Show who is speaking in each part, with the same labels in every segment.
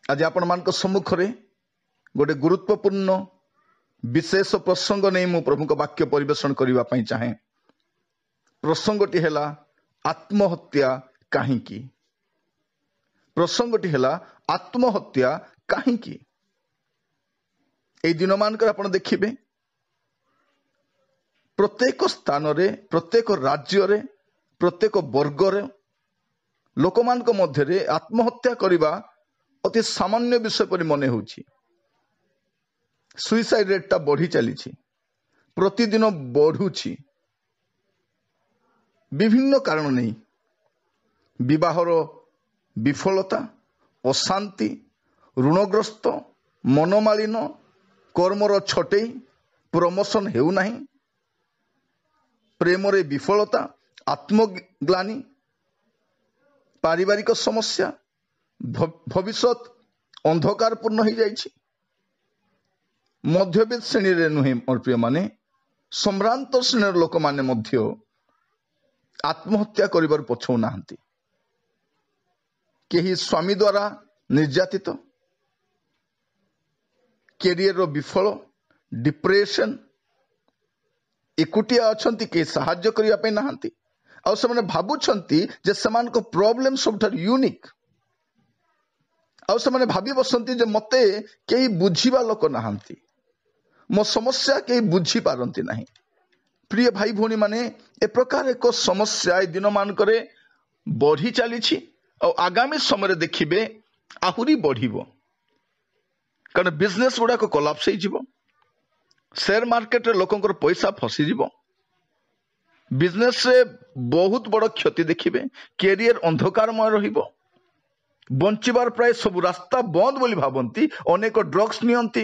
Speaker 1: आज आपण मान सम्मुख में गोटे गुरुत्वपूर्ण विशेष प्रसंग नहीं मु प्रभु वाक्य परिवेशन करने चाहे। प्रसंगटी है आत्महत्या कहीं। प्रसंगटी है आत्महत्या कहीं। ए दिन मान आप देखिए प्रत्येक स्थान रे, प्रत्येक राज्य रे, प्रत्येक वर्ग रे लोक मान मध्य आत्महत्या करने अति सामान्य विषय पर मन हो। सुइसाइड रेट टा बढ़ी चली प्रतिदिन बढ़ुची विभिन्न कारण नहीं। विवाहर विफलता, अशांति, ऋणग्रस्त, मनोमालिन, कर्मर छटई, प्रमोशन हेउ नहीं, प्रेम रे विफलता, आत्मग्लानि, पारिवारिक समस्या, भविष्यत अंधकारपूर्ण हो जाइछि। मध्यवित्त श्रेणी रे नुहे मोर प्रिय माने सम्भ्रांत श्रेणी लोक माने मध्य आत्महत्या करिबार पछौ नाहंती। केही स्वामी द्वारा निर्यातित, कैरियर विफल, डिप्रेशन, एकुटिया अछंती के सहाय्य करिया पे नाहंती। आ से भावुछंती जे समान को प्रॉब्लम सबठार यूनिक। आ से भावी बसंती जे मते केही बुझीबा लोक नाहंती, मो समस्या कहीं बुझी पारती नहीं। प्रिय भाई भौणी माने ए प्रकार एक समस्या ए दिन मान बढ़ी चली और आगामी समय देखिए आहुरी बढ़िबो। कारण बिजनेस गुड़ाक कोलाप्स हो, शेयर मार्केट रे लोकंकर पैसा फसीजिवो, बिजनेस रे बहुत बड़ क्षति देखिए, कैरियर अंधकारमय रहिबो, बंचिबार प्राय सब रास्ता बंद बोली भावंती। अनेक ड्रग्स नियंती,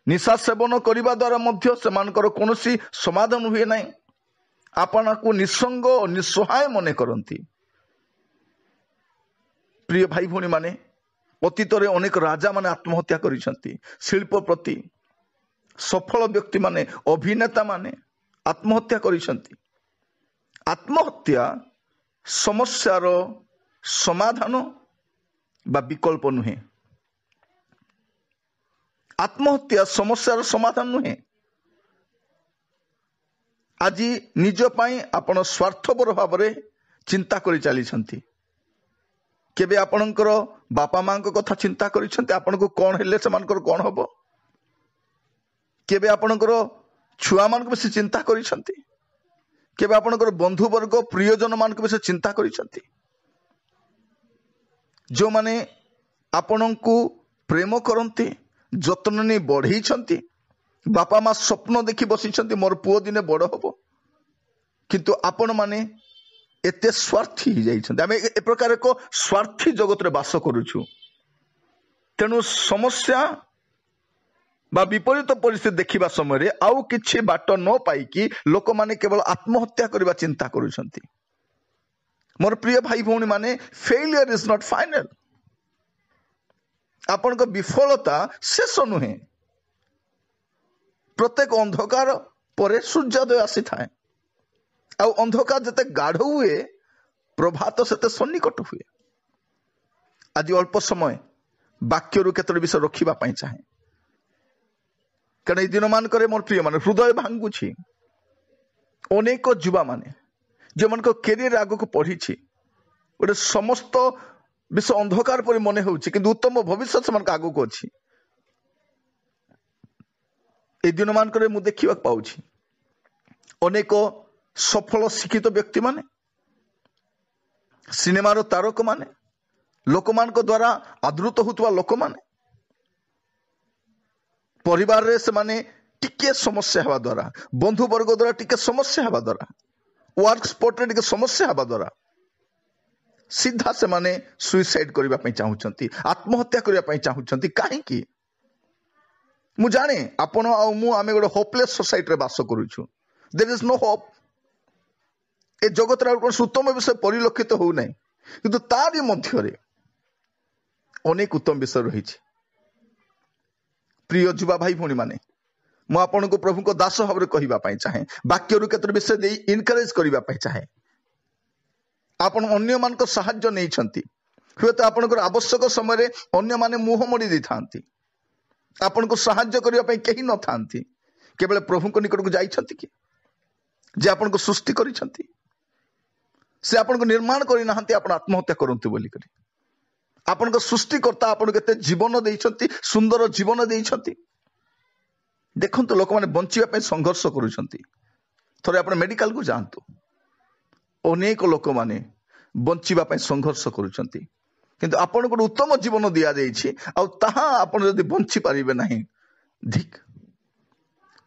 Speaker 1: निशा सेवन करने द्वारा मध्य सेमानकर कौनसी समाधान हुए ना। आपन को निसंग और निस्सहाय मन करती। प्रिय भाई भौणी माने अतीत रे अनेक राजा माने आत्महत्या करिसंती। शिल्पपति, सफल व्यक्ति माने, अभिनेता माने आत्महत्या करिसंती। आत्महत्या समस्यार समाधान बा विकल्प नुहे। आत्महत्या समस्यार समाधान नुहे। आज निज पाई आपण स्वार्थपर भाव में चिंता करि चली। केबे आपणकर बापा मां कथा चिंता करिसंती आपण को कौन हेले सेमानकर कौन हबो? केबे आपणकर छुआ मान को चिंता करिसंती? केबे आपणकर बंधु वर्ग प्रियजन मान को चिंता करिसंती? जो माने आपण को प्रेम करती, जत्न नहीं बढ़ई, बापा माँ स्वप्न देखी बसी मोर पुओ दिने बड़ हम, किंतु आपण माने एते स्वार्थी हो जाइछन्ते। आमे ए प्रकार एक स्वार्थी जगत रे बास करूछु। तेणु समस्या बा विपरीत परिस्थिति देखिबा समय रे आउ किछि बाट न पाइकी लोक माने केवल आत्महत्या करबा चिंता करूछन्ती। मोर प्रिय भाई भौणी माने फेलियर इज नॉट फाइनल। आपण को विफलता शेष नुहे। प्रत्येक अंधकार परे सूर्योदय आसी थाए। आ अंधकार जते गाढ़ हुए प्रभात सेते सन्निकट हुए। आज अल्प समय वाक्य केतोटी विषय रखिबा पई चाहे, कारण ए दिन मान करे मोर प्रिय माने हृदय भांगुछि। अनेक युवा माने जो मन को कैरियर आगो को पढ़ी गोटे समस्त विषय अंधकार पर मन होउछि, किंतु उत्तम भविष्य से आगो को अछि। ए दिन मान करे मु देखिबा पाउछि अनेक सफल शिक्षित व्यक्ति माने, सिनेमार तारक माने, लोक मान को द्वारा आदृत होतवा लोक माने परिवार रे से माने टिके समस्या हवा द्वारा, बंधु वर्ग द्वारा टिके समस्या हवा द्वारा, वर्क स्पॉट रे टिके समस्या हवा द्वारा सीधा से माने सुइसाइड करबा पई चाहुचंती, आत्महत्या करबा पई चाहुचंती। काहे कि मु जाने आपण आ मु आमे गोटे होपलेस सोसाइटी रे बास करूछु। There is no hope. ए जगत रे कोन उत्तम विषय परिलक्षित हो नै, किंतु तारी मध्य रे अनेक उत्तम विषय रही। प्रिय युवा भाई भौणी माने मु आपण को प्रभु को दास भाव में कहबा पई चाहे, वाक्य रु केतर विषय दे इनकरेज करबा पई चाहे। आपण अन्य मान को सहाय्य नहीं छंती, ହୁଏତ ଆପଣଙ୍କର ଆବଶ୍ୟକ ସମୟରେ ଅନ୍ୟମାନେ ମୁହଁ ମୋଡ଼ି ଦେଇଥାନ୍ତି, ଆପଣଙ୍କୁ ସାହାଯ୍ୟ କରିବା ପାଇଁ କେହି ନଥାନ୍ତି। କେବଳ ପ୍ରଭୁଙ୍କ ନିକଟକୁ ଯାଇଛନ୍ତି କି? ଯେ ଆପଣଙ୍କୁ ସୃଷ୍ଟି କରିଛନ୍ତି, ସେ ଆପଣଙ୍କୁ ନିର୍ମାଣ କରିନାହାନ୍ତି ଆପଣ ଆତ୍ମହତ୍ୟା କରନ୍ତୁ ବୋଲିକରି। ଆପଣଙ୍କ ସୃଷ୍ଟିକର୍ତ୍ତା ଆପଣଙ୍କୁ କେତେ ଜୀବନ ଦେଇଛନ୍ତି, ସୁନ୍ଦର ଜୀବନ ଦେଇଛନ୍ତି। ଦେଖନ୍ତୁ, ଲୋକମାନେ ବଞ୍ଚିବା ପାଇଁ ସଂଘର୍ଷ କରୁଛନ୍ତି। ଥରେ ଆପଣ ମେଡିକାଲକୁ ଯାଆନ୍ତୁ, ଅନେକ ଲୋକମାନେ ବଞ୍ଚିବା ପାଇଁ ସଂଘର୍ଷ କରୁଛନ୍ତି, କିନ୍ତୁ ଆପଣଙ୍କୁ ଗୋଟେ ଉତ୍ତମ ଜୀବନ ଦିଆଯାଇଛି, ଆଉ ତାହା ଆପଣ ଯଦି ବଞ୍ଚି ପାରିବେ ନାହିଁ, ଧିକ୍।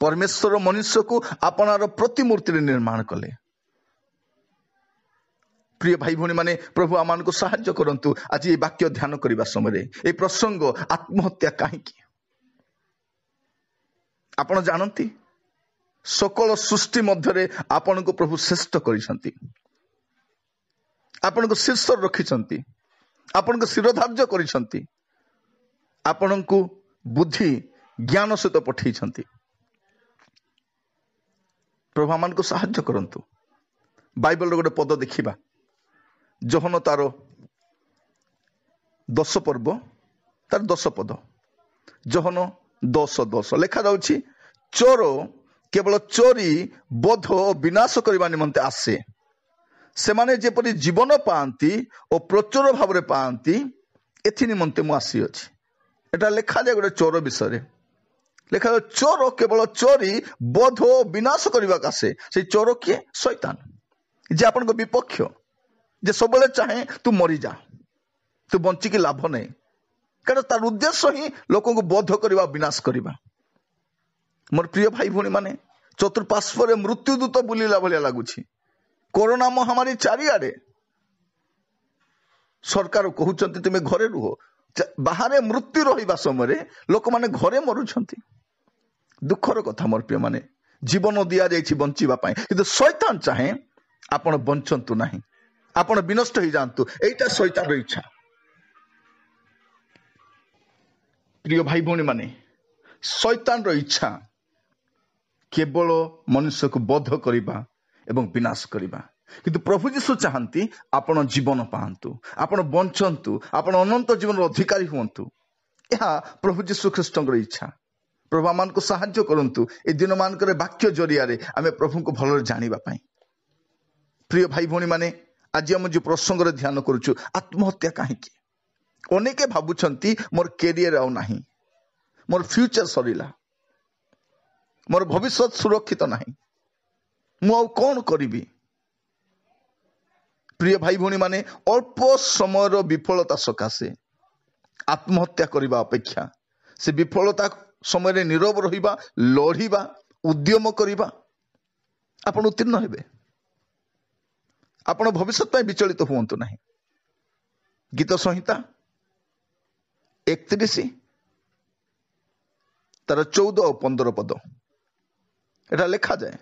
Speaker 1: ପରମେଶ୍ୱର ମନୁଷ୍ୟକୁ ଆପଣାର ପ୍ରତିମୂର୍ତ୍ତିରେ ନିର୍ମାଣ କଲେ। ପ୍ରିୟ ଭାଇ ଭଉଣୀ ମାନେ, ପ୍ରଭୁ ଆମମାନଙ୍କୁ ସାହାଯ୍ୟ କରନ୍ତୁ। ଆଜି এই ବାକ୍ୟ ଧ୍ୟାନ କରିବା ସମୟରେ এই ପ୍ରସଙ୍ଗ ଆତ୍ମହତ୍ୟା କାହିଁକି? ଆପଣ ଜାଣନ୍ତି, ସକଳ ସୃଷ୍ଟି ମଧ୍ୟରେ ଆପଣଙ୍କୁ ପ୍ରଭୁ ଶ୍ରେଷ୍ଠ କରିଛନ୍ତି, ଆପଣଙ୍କୁ ଶୀର୍ଷରେ ରଖିଛନ୍ତି, ଆପଣଙ୍କୁ ଶିରୋଧାର୍ଯ୍ୟ କରିଛନ୍ତି, ଆପଣଙ୍କୁ ବୁଦ୍ଧି ଜ୍ଞାନ ସହିତ ପଠେଇଛନ୍ତି। ପ୍ରଭୁ ଆମମାନଙ୍କୁ ସାହାଯ୍ୟ କରନ୍ତୁ। ବାଇବଲର ଗୋଟେ ପଦ ଦେଖିବା, ଯୋହନ ତାର 10 ପର୍ବ ତାର 10 ପଦ, ଯୋହନ 10:10 ଲେଖାଯାଉଛି, ଚୋର କେବଳ ଚୋରି, ବୋଧ ଓ ବିନାଶ କରିବା ନିମନ୍ତେ ଆସେ। ସେମାନେ ଯେପରି ଜୀବନ ପାଆନ୍ତି ଓ ପ୍ରଚୁର ଭାବରେ ପାଆନ୍ତି, ଏଥି ନିମନ୍ତେ ମୁଁ ଆସିଅଛି। ଏଟା ଲେଖାଯାଏ ଗୋଟେ ଚୋର ବିଷୟରେ। ଲେଖାଯାଏ, ଚୋର କେବଳ ଚୋରି, ବୋଧ ଓ ବିନାଶ କରିବାକୁ ଆସେ। ସେଇ ଚୋର କିଏ? ଶୈତାନ, ଯେ ଆପଣଙ୍କ ବିପକ୍ଷ, ଯେ ସବୁବେଳେ ଚାହେଁ ତୁ ମରିଯା, ତୁ ବଞ୍ଚିକି ଲାଭ ନାହିଁ। କାରଣ ତାର ଉଦ୍ଦେଶ୍ୟ ହିଁ ଲୋକଙ୍କୁ ବୋଧ କରିବା, ବିନାଶ କରିବା। ମୋର ପ୍ରିୟ ଭାଇ ଭଉଣୀ ମାନେ, ଚତୁଃପାର୍ଶ୍ୱରେ ମୃତ୍ୟୁଦୂତ ବୁଲିଲା ଭଳିଆ ଲାଗୁଛି। କରୋନା ମହାମାରୀ ଚାରିଆଡେ। ସରକାର କହୁଛନ୍ତି ତୁମେ ଘରେ ରୁହ, ବାହାରେ ମୃତ୍ୟୁ ରହିବା ସମୟରେ ଲୋକମାନେ ଘରେ ମରୁଛନ୍ତି। ଦୁଃଖର କଥା ମୋର ପ୍ରିୟ ମାନେ, ଜୀବନ ଦିଆଯାଇଛି ବଞ୍ଚିବା ପାଇଁ, କିନ୍ତୁ ଶୈତାନ ଚାହେଁ ଆପଣ ବଞ୍ଚନ୍ତୁ ନାହିଁ, ଆପଣ ବିନଷ୍ଟ ହେଇଯାଆନ୍ତୁ। ଏଇଟା ଶୈତାନର ଇଚ୍ଛା। ପ୍ରିୟ ଭାଇ ଭଉଣୀ ମାନେ, ଶୈତାନର ଇଚ୍ଛା କେବଳ ମନୁଷ୍ୟକୁ ବୋଧ କରିବା ଏବଂ ବିନାଶ କରିବା। କିନ୍ତୁ ପ୍ରଭୁ ଯୀଶୁ ଚାହାନ୍ତି ଆପଣ ଜୀବନ ପାଆନ୍ତୁ, ଆପଣ ବଞ୍ଚନ୍ତୁ, ଆପଣ ଅନନ୍ତ ଜୀବନର ଅଧିକାରୀ ହୁଅନ୍ତୁ। ଏହା ପ୍ରଭୁ ଯୀଶୁ ଖ୍ରୀଷ୍ଟଙ୍କର ଇଚ୍ଛା। ପ୍ରଭୁ ଆମମାନଙ୍କୁ ସାହାଯ୍ୟ କରନ୍ତୁ ଏ ଦିନମାନଙ୍କରେ ବାକ୍ୟ ଜରିଆରେ ଆମେ ପ୍ରଭୁଙ୍କୁ ଭଲରେ ଜାଣିବା ପାଇଁ। ପ୍ରିୟ ଭାଇ ଭଉଣୀ ମାନେ, ଆଜି ଆମେ ଯେଉଁ ପ୍ରସଙ୍ଗରେ ଧ୍ୟାନ କରୁଛୁ, ଆତ୍ମହତ୍ୟା କାହିଁକି? ଅନେକେ ଭାବୁଛନ୍ତି ମୋର କ୍ୟାରିୟର ଆଉ ନାହିଁ, ମୋର ଫ୍ୟୁଚର ସରିଲା, ମୋର ଭବିଷ୍ୟତ ସୁରକ୍ଷିତ ନାହିଁ, ମୁଁ ଆଉ କଣ କରିବି? ପ୍ରିୟ ଭାଇ ଭଉଣୀ ମାନେ, ଅଳ୍ପ ସମୟର ବିଫଳତା ସକାଶେ ଆତ୍ମହତ୍ୟା କରିବା ଅପେକ୍ଷା ସେ ବିଫଳତା ସମୟରେ ନୀରବ ରହିବା, ଲଢ଼ିବା, ଉଦ୍ୟମ କରିବା, ଆପଣ ଉତ୍ତୀର୍ଣ୍ଣ ହେବେ। ଆପଣ ଭବିଷ୍ୟତ ପାଇଁ ବିଚଳିତ ହୁଅନ୍ତୁ ନାହିଁ। ଗୀତ ସଂହିତା 31 ତାର 14 ଆଉ 15 ପଦ ଏଟା ଲେଖାଯାଏ,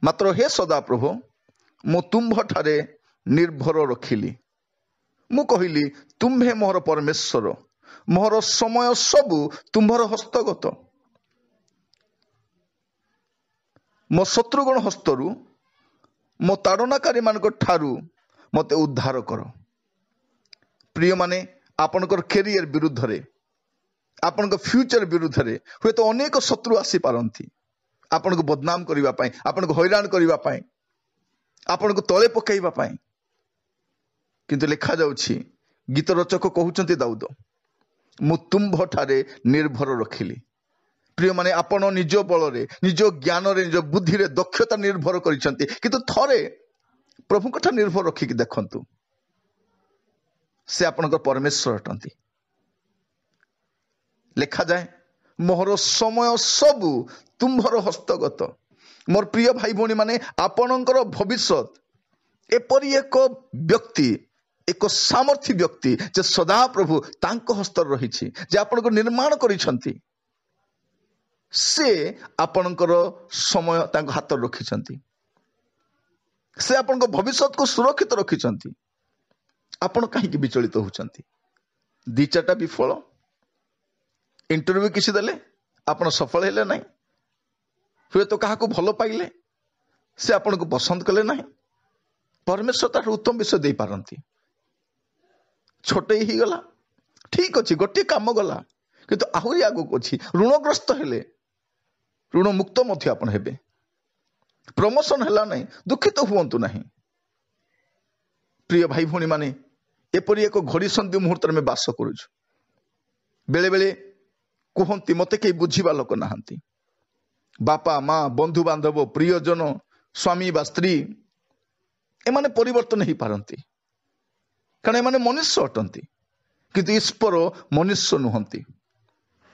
Speaker 1: ମାତ୍ର ହେ ସଦାପ୍ରଭୁ, ମୁଁ ତୁମ୍ଭଠାରେ ନିର୍ଭର ରଖିଲି। ମୁଁ କହିଲି, ତୁମ୍ଭେ ମୋହର ପରମେଶ୍ୱର, ମୋହର ସମୟ ସବୁ ତୁମ୍ଭର ହସ୍ତଗତ। ମୋ ଶତ୍ରୁଗଣ ହସ୍ତରୁ, ମୋ ତାଡ଼ନାକାରୀମାନଙ୍କ ଠାରୁ ମୋତେ ଉଦ୍ଧାର କର। ପ୍ରିୟମାନେ, ଆପଣଙ୍କର କ୍ୟାରିୟର ବିରୁଦ୍ଧରେ, ଆପଣଙ୍କ ଫ୍ୟୁଚର ବିରୁଦ୍ଧରେ ହୁଏତ ଅନେକ ଶତ୍ରୁ ଆସିପାରନ୍ତି, ଆପଣଙ୍କୁ ବଦନାମ କରିବା ପାଇଁ, ଆପଣଙ୍କୁ ହଇରାଣ କରିବା ପାଇଁ, ଆପଣଙ୍କୁ ତଳେ ପକାଇବା ପାଇଁ। କିନ୍ତୁ ଲେଖାଯାଉଛି, ଗୀତ ରଚକ କହୁଛନ୍ତି ଦାଉଦ, ମୁଁ ତୁମ୍ଭଠାରେ ନିର୍ଭର ରଖିଲି। ପ୍ରିୟମାନେ, ଆପଣ ନିଜ ବଳରେ, ନିଜ ଜ୍ଞାନରେ, ନିଜ ବୁଦ୍ଧିରେ, ଦକ୍ଷତା ନିର୍ଭର କରିଛନ୍ତି, କିନ୍ତୁ ଥରେ ପ୍ରଭୁଙ୍କଠାରେ ନିର୍ଭର ରଖିକି ଦେଖନ୍ତୁ, ସେ ଆପଣଙ୍କ ପରମେଶ୍ୱର ଅଟନ୍ତି। ଲେଖାଯାଏ, ମୋହର ସମୟ ସବୁ ତୁମ୍ଭର ହସ୍ତଗତ। ମୋର ପ୍ରିୟ ଭାଇ ଭଉଣୀ ମାନେ, ଆପଣଙ୍କର ଭବିଷ୍ୟତ ଏପରି ଏକ ବ୍ୟକ୍ତି, ଏକ ସାମର୍ଥ୍ୟ ବ୍ୟକ୍ତି ଯେ ସଦାପ୍ରଭୁ ତାଙ୍କ ହସ୍ତରେ ରହିଛି, ଯେ ଆପଣଙ୍କୁ ନିର୍ମାଣ କରିଛନ୍ତି। ସେ ଆପଣଙ୍କର ସମୟ ତାଙ୍କ ହାତରେ ରଖିଛନ୍ତି, ସେ ଆପଣଙ୍କ ଭବିଷ୍ୟତକୁ ସୁରକ୍ଷିତ ରଖିଛନ୍ତି। ଆପଣ କାହିଁକି ବିଚଳିତ ହେଉଛନ୍ତି? 2-4ଟା ବିଫଳ ଇଣ୍ଟରଭ୍ୟୁ କିଛି ଦେଲେ, ଆପଣ ସଫଳ ହେଲେ ନାହିଁ, ହୁଏତ କାହାକୁ ଭଲ ପାଇଲେ, ସେ ଆପଣଙ୍କୁ ପସନ୍ଦ କଲେ ନାହିଁ। ପରମେଶ୍ୱର ତାଠୁ ଉତ୍ତମ ବିଷୟ ଦେଇପାରନ୍ତି। ଛୋଟେଇ ହେଇଗଲା, ଠିକ ଅଛି, ଗୋଟିଏ କାମ ଗଲା, କିନ୍ତୁ ଆହୁରି ଆଗକୁ ଅଛି। ଋଣଗ୍ରସ୍ତ ହେଲେ ଋଣ ମୁକ୍ତ ମଧ୍ୟ ଆପଣ ହେବେ। ପ୍ରମୋସନ ହେଲା ନାହିଁ, ଦୁଃଖିତ ହୁଅନ୍ତୁ ନାହିଁ। ପ୍ରିୟ ଭାଇ ଭଉଣୀ ମାନେ, ଏପରି ଏକ ଘଡ଼ିସନ୍ଧି ମୁହୂର୍ତ୍ତରେ ଆମେ ବାସ କରୁଛୁ। ବେଳେ ବେଳେ କୁହନ୍ତି ମତେ କେହି ବୁଝିବା ଲୋକ ନାହାନ୍ତି। ବାପା ମା, ବନ୍ଧୁବାନ୍ଧବ, ପ୍ରିୟଜନ, ସ୍ୱାମୀ ବା ସ୍ତ୍ରୀ, ଏମାନେ ପରିବର୍ତ୍ତନ ହେଇପାରନ୍ତି, କାରଣ ଏମାନେ ମନୁଷ୍ୟ ଅଟନ୍ତି। କିନ୍ତୁ ଈଶ୍ୱର ମନୁଷ୍ୟ ନୁହନ୍ତି।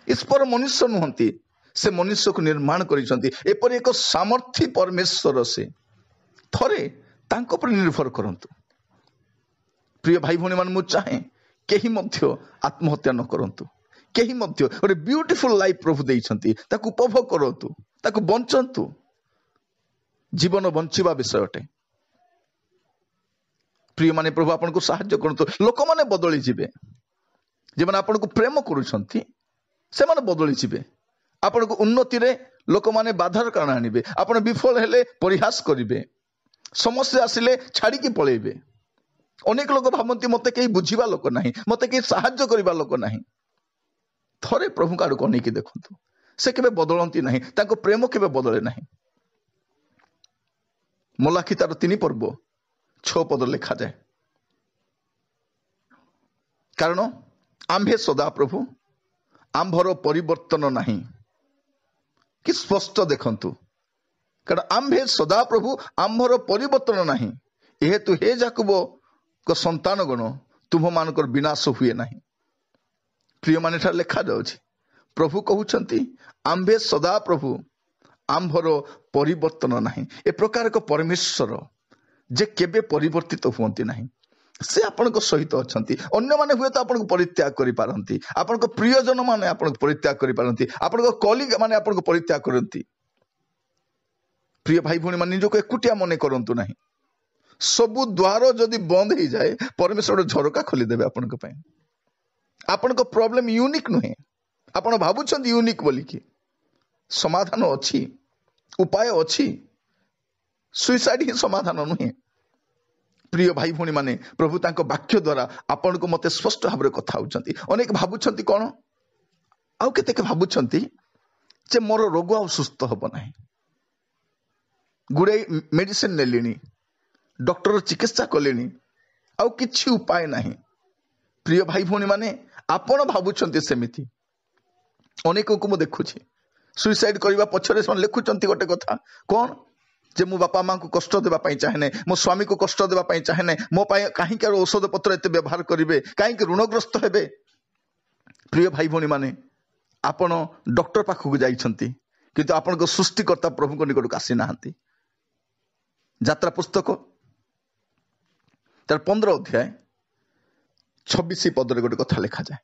Speaker 1: ଈଶ୍ୱର ମନୁଷ୍ୟ ନୁହନ୍ତି, ସେ ମନୁଷ୍ୟକୁ ନିର୍ମାଣ କରିଛନ୍ତି। ଏପରି ଏକ ସାମର୍ଥ୍ୟ ପରମେଶ୍ୱର ସେ। ଥରେ ତାଙ୍କ ଉପରେ ନିର୍ଭର କରନ୍ତୁ। ପ୍ରିୟ ଭାଇ ଭଉଣୀ ମାନେ, ମୁଁ ଚାହେଁ କେହି ମଧ୍ୟ ଆତ୍ମହତ୍ୟା ନ କରନ୍ତୁ। କେହି ମଧ୍ୟ ଗୋଟେ ବିୟୁଟିଫୁଲ ଲାଇଫ ପ୍ରଭୁ ଦେଇଛନ୍ତି, ତାକୁ ଉପଭୋଗ କରନ୍ତୁ, ତାକୁ ବଞ୍ଚନ୍ତୁ। ଜୀବନ ବଞ୍ଚିବା ବିଷୟ ଅଟେ। ପ୍ରିୟମାନେ, ପ୍ରଭୁ ଆପଣଙ୍କୁ ସାହାଯ୍ୟ କରନ୍ତୁ। ଲୋକମାନେ ବଦଳି ଯିବେ, ଯେଉଁମାନେ ଆପଣଙ୍କୁ ପ୍ରେମ କରୁଛନ୍ତି ସେମାନେ ବଦଳି ଯିବେ। ଆପଣଙ୍କୁ ଉନ୍ନତିରେ ଲୋକମାନେ ବାଧାର କାରଣ ଆଣିବେ। ଆପଣ ବିଫଳ ହେଲେ ପରିହାସ କରିବେ, ସମସ୍ୟା ଆସିଲେ ଛାଡ଼ିକି ପଳେଇବେ। ଅନେକ ଲୋକ ଭାବନ୍ତି ମତେ କେହି ବୁଝିବା ଲୋକ ନାହିଁ, ମତେ କେହି ସାହାଯ୍ୟ କରିବା ଲୋକ ନାହିଁ। ଥରେ ପ୍ରଭୁଙ୍କ ଆଡ଼କୁ ଅନେଇକି ଦେଖନ୍ତୁ, ସେ କେବେ ବଦଳନ୍ତି ନାହିଁ, ତାଙ୍କ ପ୍ରେମ କେବେ ବଦଳେ ନାହିଁ। ମଲାଖି ତାର 3 ପର୍ବ 6 ପଦ ଲେଖାଯାଏ, କାରଣ ଆମ୍ଭେ ସଦାପ୍ରଭୁ, ଆମ୍ଭର ପରିବର୍ତ୍ତନ ନାହିଁ। କି ସ୍ପଷ୍ଟ ଦେଖନ୍ତୁ, କାରଣ ଆମ୍ଭେ ସଦାପ୍ରଭୁ, ଆମ୍ଭର ପରିବର୍ତ୍ତନ ନାହିଁ। ଏହେତୁ ହେ ଯାକୋବଙ୍କ ସନ୍ତାନଗଣ, ତୁମ୍ଭମାନଙ୍କର ବିନାଶ ହୁଏ ନାହିଁ। ପ୍ରିୟମାନେ, ଏଠାରେ ଲେଖାଯାଉଛି ପ୍ରଭୁ କହୁଛନ୍ତି ଆମ୍ଭେ ସଦାପ୍ରଭୁ, ଆମ୍ଭର ପରିବର୍ତ୍ତନ ନାହିଁ। ଏ ପ୍ରକାର ଏକ ପରମେଶ୍ୱର ଯେ କେବେ ପରିବର୍ତ୍ତିତ ହୁଅନ୍ତି ନାହିଁ। ସେ ଆପଣଙ୍କ ସହିତ ଅଛନ୍ତି। ଅନ୍ୟମାନେ ହୁଏତ ଆପଣଙ୍କୁ ପରିତ୍ୟାଗ କରିପାରନ୍ତି, ଆପଣଙ୍କ ପ୍ରିୟଜନ ମାନେ ଆପଣଙ୍କୁ ପରିତ୍ୟାଗ କରିପାରନ୍ତି, ଆପଣଙ୍କ କଲିଗ ମାନେ ଆପଣଙ୍କୁ ପରିତ୍ୟାଗ କରନ୍ତି। ପ୍ରିୟ ଭାଇ ଭଉଣୀ ମାନେ, ନିଜକୁ ଏକୁଟିଆ ମନେ କରନ୍ତୁ ନାହିଁ। ସବୁ ଦ୍ୱାର ଯଦି ବନ୍ଦ ହେଇଯାଏ, ପରମେଶ୍ୱର ଗୋଟେ ଝରକା ଖୋଲିଦେବେ ଆପଣଙ୍କ ପାଇଁ। ଆପଣଙ୍କ ପ୍ରୋବ୍ଲେମ ୟୁନିକ୍ ନୁହେଁ। ଆପଣ ଭାବୁଛନ୍ତି ୟୁନିକ୍ ବୋଲିକି। ସମାଧାନ ଅଛି, ଉପାୟ ଅଛି। ସୁଇସାଇଡ୍ ହିଁ ସମାଧାନ ନୁହେଁ। ପ୍ରିୟ ଭାଇ ଭଉଣୀ ମାନେ, ପ୍ରଭୁ ତାଙ୍କ ବାକ୍ୟ ଦ୍ୱାରା ଆପଣଙ୍କୁ ମତେ ସ୍ପଷ୍ଟ ଭାବରେ କଥା ହେଉଛନ୍ତି। ଅନେକ ଭାବୁଛନ୍ତି କ'ଣ, ଆଉ କେତେକ ଭାବୁଛନ୍ତି ଯେ ମୋର ରୋଗ ଆଉ ସୁସ୍ଥ ହେବ ନାହିଁ। ଗୁଡ଼ାଏ ମେଡିସିନ ନେଲିଣି, ଡକ୍ଟର ଚିକିତ୍ସା କଲେଣି, ଆଉ କିଛି ଉପାୟ ନାହିଁ। ପ୍ରିୟ ଭାଇ ଭଉଣୀ ମାନେ, ଆପଣ ଭାବୁଛନ୍ତି ସେମିତି। ଅନେକଙ୍କୁ ମୁଁ ଦେଖୁଛି ସୁଇସାଇଡ୍ କରିବା ପଛରେ ସେମାନେ ଲେଖୁଛନ୍ତି ଗୋଟେ କଥା, କ'ଣ ଯେ ମୁଁ ବାପା ମାଙ୍କୁ କଷ୍ଟ ଦେବା ପାଇଁ ଚାହେଁ ନାହିଁ, ମୋ ସ୍ୱାମୀକୁ କଷ୍ଟ ଦେବା ପାଇଁ ଚାହେଁ ନାହିଁ, ମୋ ପାଇଁ କାହିଁକି ଆଉ ଔଷଧ ପତ୍ର ଏତେ ବ୍ୟବହାର କରିବେ, କାହିଁକି ଋଣଗ୍ରସ୍ତ ହେବେ। ପ୍ରିୟ ଭାଇ ଭଉଣୀ ମାନେ, ଆପଣ ଡକ୍ଟର ପାଖକୁ ଯାଇଛନ୍ତି, କିନ୍ତୁ ଆପଣଙ୍କ ସୃଷ୍ଟିକର୍ତ୍ତା ପ୍ରଭୁଙ୍କ ନିକଟକୁ ଆସିନାହାନ୍ତି। ଯାତ୍ରା ପୁସ୍ତକ ତାର 15 ଅଧ୍ୟାୟ 26 ପଦରେ ଗୋଟେ କଥା ଲେଖାଯାଏ।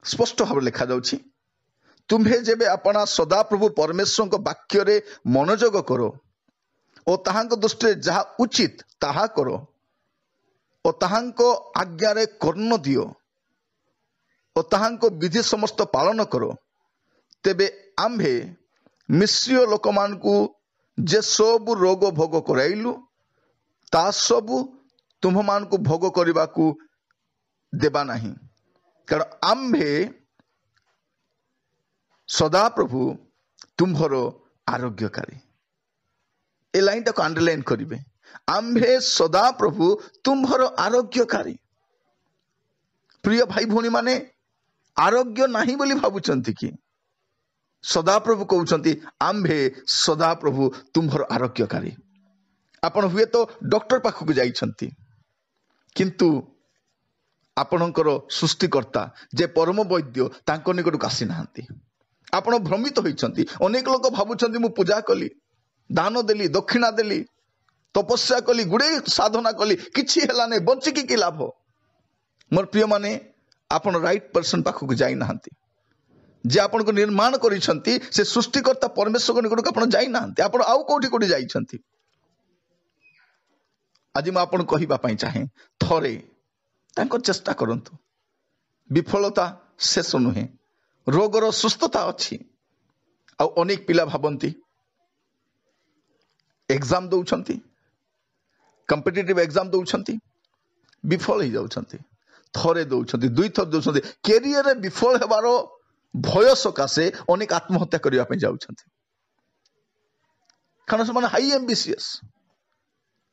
Speaker 1: ସ୍ପଷ୍ଟ ଭାବରେ ଲେଖାଯାଉଛି, ତୁମ୍ଭେ ଯେବେ ଆପଣା ସଦାପ୍ରଭୁ ପରମେଶ୍ୱରଙ୍କ ବାକ୍ୟରେ ମନୋଯୋଗ କର ଓ ତାହାଙ୍କ ଦୃଷ୍ଟିରେ ଯାହା ଉଚିତ ତାହା କର ଓ ତାହାଙ୍କ ଆଜ୍ଞାରେ କର୍ଣ୍ଣ ଦିଅ ଓ ତାହାଙ୍କ ବିଧି ସମସ୍ତ ପାଳନ କର, ତେବେ ଆମ୍ଭେ ମିଶ୍ରୀୟ ଲୋକମାନଙ୍କୁ ଯେ ସବୁ ରୋଗ ଭୋଗ କରାଇଲୁ, ତା ସବୁ ତୁମ୍ଭମାନଙ୍କୁ ଭୋଗ କରିବାକୁ ଦେବା ନାହିଁ, କାରଣ ଆମ୍ଭେ ସଦାପ୍ରଭୁ ତୁମ୍ଭର ଆରୋଗ୍ୟକାରୀ। ଏ ଲାଇନଟାକୁ ଆଣ୍ଡରଲାଇନ୍ କରିବେ, ଆମ୍ଭେ ସଦାପ୍ରଭୁ ତୁମ୍ଭର ଆରୋଗ୍ୟକାରୀ। ପ୍ରିୟ ଭାଇ ଭଉଣୀ ମାନେ, ଆରୋଗ୍ୟ ନାହିଁ ବୋଲି ଭାବୁଛନ୍ତି କି? ସଦାପ୍ରଭୁ କହୁଛନ୍ତି ଆମ୍ଭେ ସଦାପ୍ରଭୁ ତୁମ୍ଭର ଆରୋଗ୍ୟକାରୀ। ଆପଣ ହୁଏତ ଡକ୍ଟର ପାଖକୁ ଯାଇଛନ୍ତି, କିନ୍ତୁ ଆପଣଙ୍କର ସୃଷ୍ଟିକର୍ତ୍ତା ଯେ ପରମ ବୈଦ୍ୟ ତାଙ୍କ ନିକଟକୁ ଆସିନାହାନ୍ତି। ଆପଣ ଭ୍ରମିତ ହୋଇଛନ୍ତି। ଅନେକ ଲୋକ ଭାବୁଛନ୍ତି ମୁଁ ପୂଜା କଲି, ଦାନ ଦେଲି, ଦକ୍ଷିଣା ଦେଲି, ତପସ୍ୟା କଲି, ଗୁଡ଼ାଏ ସାଧନା କଲି, କିଛି ହେଲା ନାହିଁ, ବଞ୍ଚିକି କି ଲାଭ। ମୋର ପ୍ରିୟମାନେ, ଆପଣ ରାଇଟ୍ ପର୍ସନ ପାଖକୁ ଯାଇନାହାନ୍ତି। ଯେ ଆପଣଙ୍କୁ ନିର୍ମାଣ କରିଛନ୍ତି ସେ ସୃଷ୍ଟିକର୍ତ୍ତା ପରମେଶ୍ୱରଙ୍କ ନିକଟକୁ ଆପଣ ଯାଇନାହାନ୍ତି, ଆପଣ ଆଉ କୋଉଠି ଯାଇଛନ୍ତି। ଆଜି ମୁଁ ଆପଣଙ୍କୁ କହିବା ପାଇଁ ଚାହେଁ, ଥରେ ତାଙ୍କ ଚେଷ୍ଟା କରନ୍ତୁ। ବିଫଳତା ଶେଷ ନୁହେଁ, ରୋଗର ସୁସ୍ଥତା ଅଛି। ଆଉ ଅନେକ ପିଲା ଭାବନ୍ତି ଏକ୍ସାମ ଦଉଛନ୍ତି, କମ୍ପିଟିଟିଭ ଏକ୍ସାମ ଦଉଛନ୍ତି, विफल हो जाउछंती थरे दउछंती दुई थर दउछंती कैरियर रे विफल हेबार भय सकाशे अनेक आत्महत्या करिया पे जाउछंती कारण से माने हाई एम्बिशियस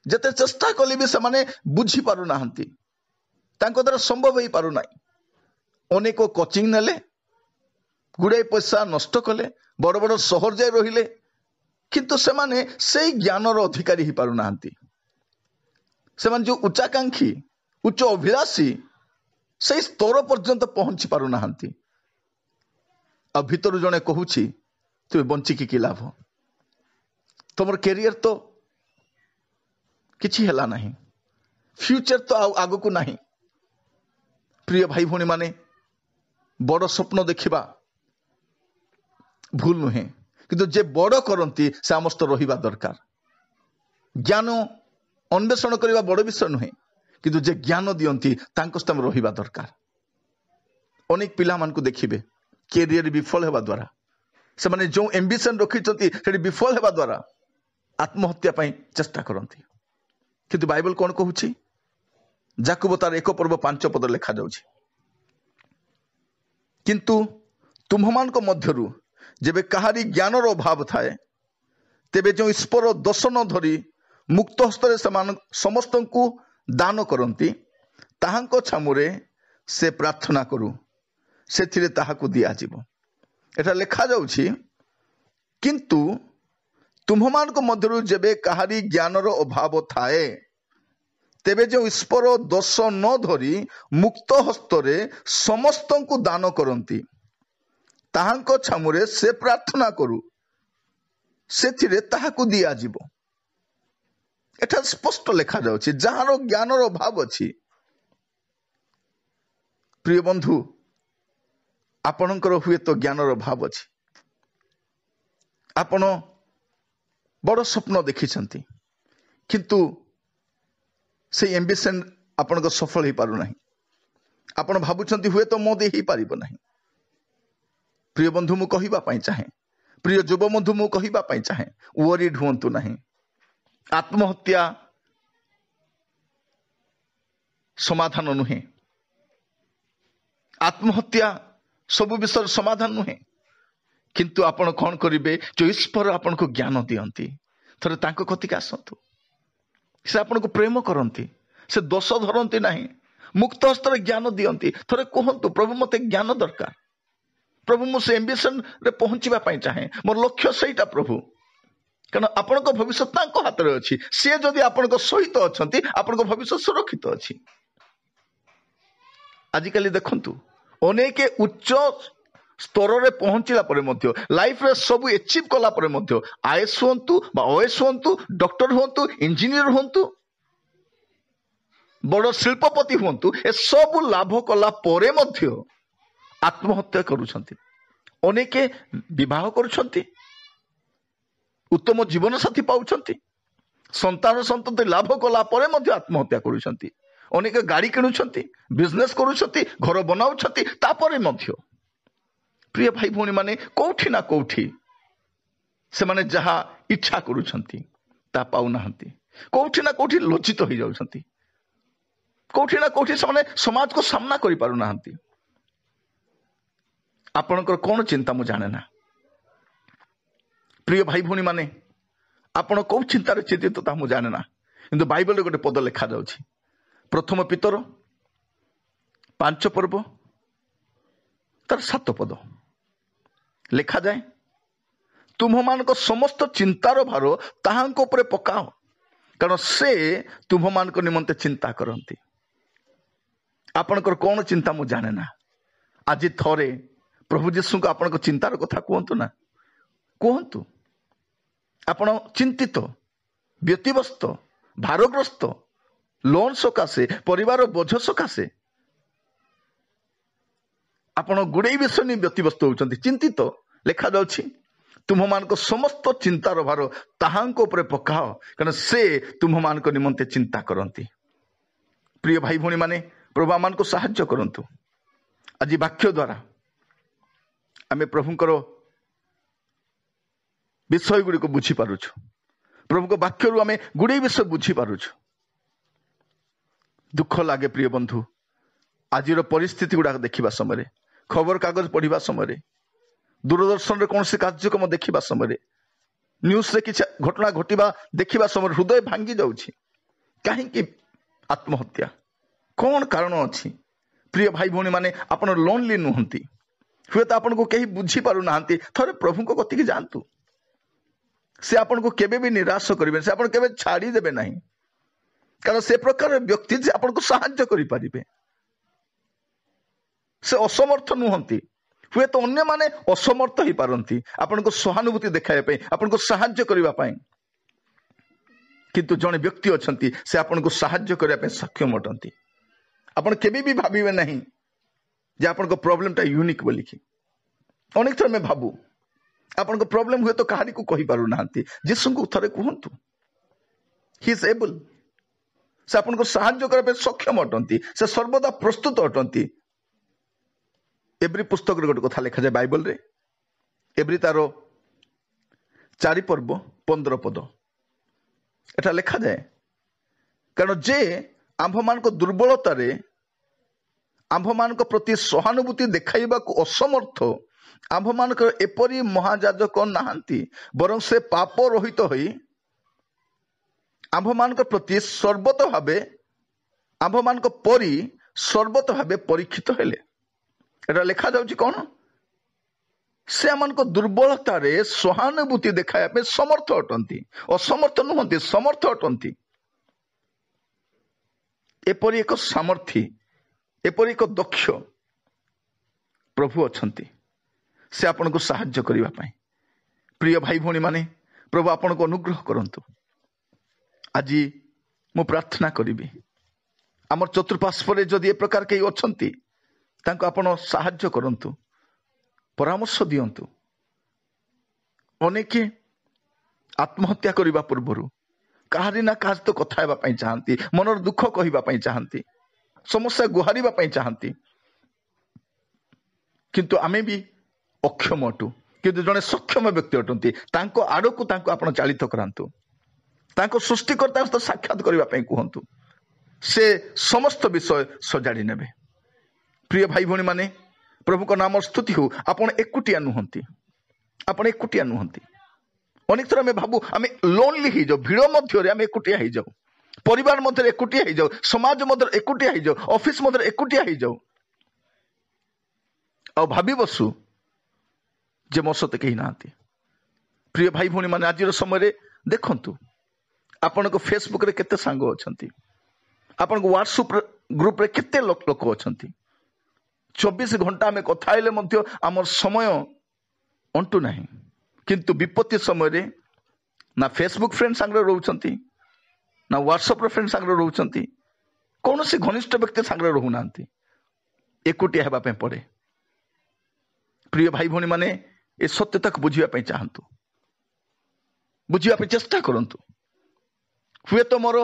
Speaker 1: जते चेष्टा कले भी से माने बुझी पारु नाहंती तांको द्वारा संभव हो पारु नाही अनेक कोचिंग नेले गुड़े पैसा नष्ट कले बड़ बड़ सहर जाए रहिले किंतु से माने से ज्ञानर अधिकारी ही पारु नाहंती से माने जो उच्चाकांक्षी उच्च अभिलाषी से स्तर पर्यंत पहुंची पारु नाहंती आ भीतर जने कहूची तुम बंचिकी कि लाभ तुम कैरियर तो किछि हेला नहीं फ्यूचर तो आगो को नहीं प्रिय भाई भौणी माने बड़ स्वप्न देखिबा भूल नुहे किंतु जे बड़ करती से समस्त रहिबा दरकार ज्ञान अन्वेषण करबा बड़ विषय नुहे किंतु जे ज्ञान दियंती तांको स्तम रहिबा दरकार अनेक पिला मान को देखिबे कैरियर विफल हेबा द्वारा से माने जो एम्बिशन रखिचंती सेठी विफल हेबा द्वारा आत्महत्या पई चेष्टा करंती किंतु बाइबल कौन कहूची जाकुब तार 1 पर्व 5 पद लिखा जाउची किंतु तुम्हमान को मध्यरु जेबे कहारी ज्ञानर अभाव थाए तेबे जो ईश्वर दोष न धरी मुक्त हस्तरे समान समस्त को दान करती ताहांको छामुरे से प्रार्थना करू से ताहाकु दिया जीवो एटा लिखा जाउची किंतु तुम्हमान को मध्यरु जेबे कहारी ज्ञानर अभाव थाए तेबे जो ईश्वर दोष न धरी मुक्त हस्तरे समस्त को दान करती ताहांको छामुरे से प्रार्थना करू से ताहाकु दिया जीवो एटा स्पष्ट लिखा जाउची जहार ज्ञानर अभाव अछि प्रिय बंधु आपणकर हुए तो ज्ञानर अभाव अछि आपण बड़ स्वप्न देखिछंती किंतु से एम्बिशन आपण को सफल ही पारु नहीं आपण भाबुछंती हुए तो मो दे ही पारिबो नहीं प्रिय बंधु मु कहिबा पई चाहे प्रिय युव बंधु मु कहिबा पई चाहे वरीड हुंतु नहीं आत्महत्या समाधान नुहे आत्महत्या सब विषय समाधान नुहे किंतु आपण कौन करिवे जो ईश्वर आपण को ज्ञान दियंती थरे तांको कतिक आसंतु से आपण को प्रेम करंती से दोष धरंती नहीं मुक्त हस्तर ज्ञान दियंती थरे कहंतु प्रभु मते ज्ञान दरकार प्रभु मु से एम्बिशन रे पहुंचीबा पई चाहे मोर लक्ष्य सेटा प्रभु कारण आपण को भविष्य तांको हाथ रे अछि से जदी आपण को सहित अछंती आपण को भविष्य सुरक्षित अछि आजिकली देखंतु अनेके उच्च स्तर रे पहुंचला परे मध्य लाइफ रे सब अचीव कला परे मध्य आईएएस होंतु बा ओएस होंतु डॉक्टर होंतु इंजीनियर होंतु बड़ शिल्पपति होंतु ए सब लाभ कला परे मध्य आत्महत्या करूछंती अनेके विवाह करूछंती उत्तम जीवन साथी पाउछंती संतान संतति लाभ कला परे मध्य आत्महत्या करूछंती अनेके गाड़ी किणुछंती बिजनेस करूछंती घर बनाउछंती तापरे मध्य प्रिय भाई भौणी माने कोठी ना कोठी से माने जहा इच्छा करूछंती ता पाउ नाहंती कोठी ना कोठी लज्जित हो जाउछंती कोठी ना कोठी से माने समाज को सामना करि पारु नाहंती आपनकर कोन चिंता मु जाने ना प्रिय भाई भौणी माने आपण को चिंता रे चिंतित ता मु जाने ना किंतु बाइबल रे गोटे पद लिखा जाउछि प्रथम पितर 5 पर्व तार 7 पद लिखा जाए तुम मान को समस्त चिंतार भार ताहांको उपरे पकाओ कारण से तुम मान को निमंते चिंता करंती आपनकर कौन चिंता मु जाने ना आज थरे प्रभु जीशु को आपन को चिंतार कथा कहतु ना कहतु आपण चिंतित व्यतिव्यस्त भारग्रस्त लोन सकाशे परिवार बोझ सकाशे आपण गुड़े विषय नहीं व्यतिव्यस्त होउछंती चिंतित लिखा जाउछि तुम मान को समस्त चिंतार भार ताहांको उपरे पकाओ कारण से तुम मान को निमंते चिंता करंती प्रिय भाई भौणी माने प्रभु मान को सहाय्य करंतु आज वाक्य द्वारा आमे प्रभुंकर विषय गुड़ी को बुझी पारुछु प्रभु को वाक्य रु आमे गुड़े विषय बुझी पारुछु दुख लगे प्रिय बंधु आज परिस्थिति गुड़ाक देखा समय खबर कागज पढ़ा समय दूरदर्शन कौन कार्यक्रम देखा समय न्यूज रे किसी घटना घटवा देखा समय हृदय भांगी जाऊँगी कहीं आत्महत्या कौन कारण अच्छी प्रिय भाई भौणी माने आपण लोनली नुहंती हुए तो आपन को कहीं बुझी पारु नाहंती थरे प्रभु को गति की जानतु से आपन को केबे भी निराश करिवे से आपन केबे छाड़ी देबे नहीं कारण से प्रकार व्यक्ति जे आपन को सहायता करि परिबे से असमर्थ नुहंती हुए तो अन्य माने असमर्थ ही पारंती आपन को सहानुभूति देखाय पे आपन को सहायता करिवा पई किंतु जने व्यक्ति अछंती से आपन को सहायता करिया पे सक्षम अटंती आपन केबे भी भाबिबे नहीं जे आपन को प्रॉब्लम टा यूनिक बोली कि अनेक थर में भाबू आपन को प्रॉब्लम हुए तो कहानी को कहि पारु नांती यीशु को थरे कहंतु ही इज एबल से आपन को सहायता करे पे सक्षम अटंती से सर्वदा प्रस्तुत अटंती एवरी पुस्तक रे गोटे कथा लिखा जाए बाइबल रे एवरी तारो 4 पर्व 15 पद एटा लिखा जाए कारण जे आंभ मान को दुर्बलता रे आंभ मान को प्रति सहानुभूति देखाइबा को असमर्थ आंभ मान को एपरी महायाजक नाहांती बरं से पाप रहित होई आंभ मान को प्रति सर्वत भावे आंभ मान को परी सर्वत भावे परीक्षित हेले एटा लिखा जाउची कौन से आमान को दुर्बलता रे सहानुभूति देखाया पे समर्थ अटंती असमर्थ नुहंती समर्थ अटंती एपरी एक सामर्थी एपरी एक दक्ष प्रभु अछंती से आपन को सहायता करिवा पई प्रिय भाई भौणी माने प्रभु आपन को अनुग्रह करंतु आज मु प्रार्थना करिबी हमर चतुर्पार्श्व जदि ए प्रकार के अछंती तांको आपन सहायता करंतु परामर्श दियंतु अनेक आत्महत्या करिबा पूर्वरु कहारी ना कहा तो कथा हेबा पई चाहंती मनर दुख कहिबा पई चाहंती समस्या गुहारिबा पई चाहंती किंतु आमे भी अक्षम अटु किंतु जने सक्षम व्यक्ति अटंती तांको आडकु तांको आपण चालित करांतु तांको सृष्टिकर्ता सहित साक्षात करिबा पई कहंतु से समस्त विषय सजाड़ी नेबे प्रिय भाई भौणी माने प्रभु को नाम स्तुति हो आपण एकुटिया नुहंती आपण एकुटिया नुहंती अनेक थर में भाबू आमे लोनली ही जाऊ भिड़ मध्य रे आमे एकुटिया ही जाऊ परिवार मध्य एकुटिया ही जाऊ समाज मध्य एकुटिया ही जाऊ ऑफिस मध्य एकुटिया ही जाऊ आ भाबी बसु जे मो सते कही नांती प्रिय भाई भौणी माने आज समय रे देखंतु आपण को फेसबुक रे केते सांग अछंती आपण को व्हाट्सएप ग्रुप रे केते लोक अछंती 24 घंटा में कथा हेले मध्य आमर समय अंटू नहीं किंतु विपत्ति समय रे ना फेसबुक फ्रेंड संगे रहउछंती ना व्हाट्सएप रे फ्रेंड संगे रहउछंती कौन से घनिष्ठ व्यक्ति संगे रहू नांती एकुटिया हेबा पे पड़े प्रिय भाई भौणी माने ए सत्यता को बुझिबा पे चाहंतु बुझिबा पे चेष्टा करंतु हुए तो मोर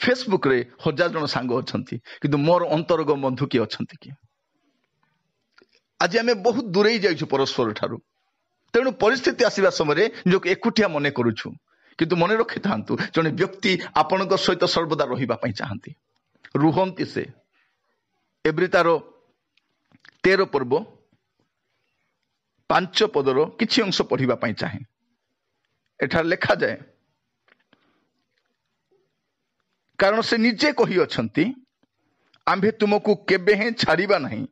Speaker 1: फेसबुक रे 1000 जन सांग अछंती किंतु मोर अंतरग बंधु की अछंती कि आज आम बहुत दूरे जाइछु परस्पर ठारू तेणु परिस्थिति आसवा समय जो एकुटिया मन करुछु किंतु मन रखि थांतु जने व्यक्ति आपण सहित सर्वदा रहिबा पई चाहंती रुहंती से एब्री तार 13 पर्व 5 पदर किछि अंश पढ़िबा पई चाहे एठार लिखा जाए कारण से निजे कही अछंती आम्भे तुमको केबे हे छाड़िबा नहीं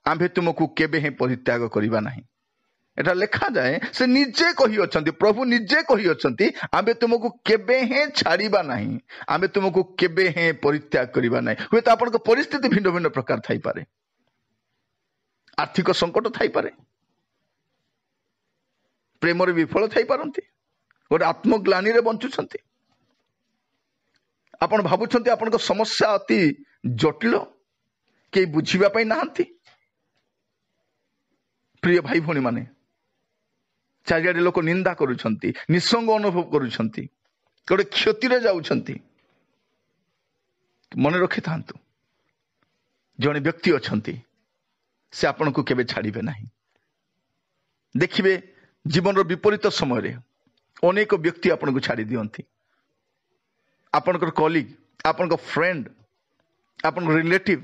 Speaker 1: आम्भे तुमको केबे हे परित्याग करिबा नहीं एटा लिखा जाए से निजे कही अछंती प्रभु निजे कही अछंती आम्भे तुमको केबे हे छाड़िबा नहीं आम्भे तुमको केबे हे परित्याग करिबा नहीं हुए तो आपन को परिस्थिति भिन्न भिन्न प्रकार थाई पारे आर्थिक संकट थाई पारे प्रेम रे विफल थाई पारंती गोटे आत्मग्लानी रे बंचुछंती आपण भाबुछंती आपण को समस्या अति जटिल के बुझिबा पई नाहंती प्रिय भाई भौणी माने चारियाडे लोक निंदा करुछंती निसंग अनुभव करुछंती गोटे क्षति रे जाउछंती मन रखि थांतु जने व्यक्ति अछंती से आपण को केबे छाड़िबे नाही देखिबे जीवन रो विपरीत समय रे अनेक व्यक्ति आपण को छाड़ी दियंती आपनकर कलीग आपनकर फ्रेंड ଆପଣଙ୍କ ରିଲେଟିଭ,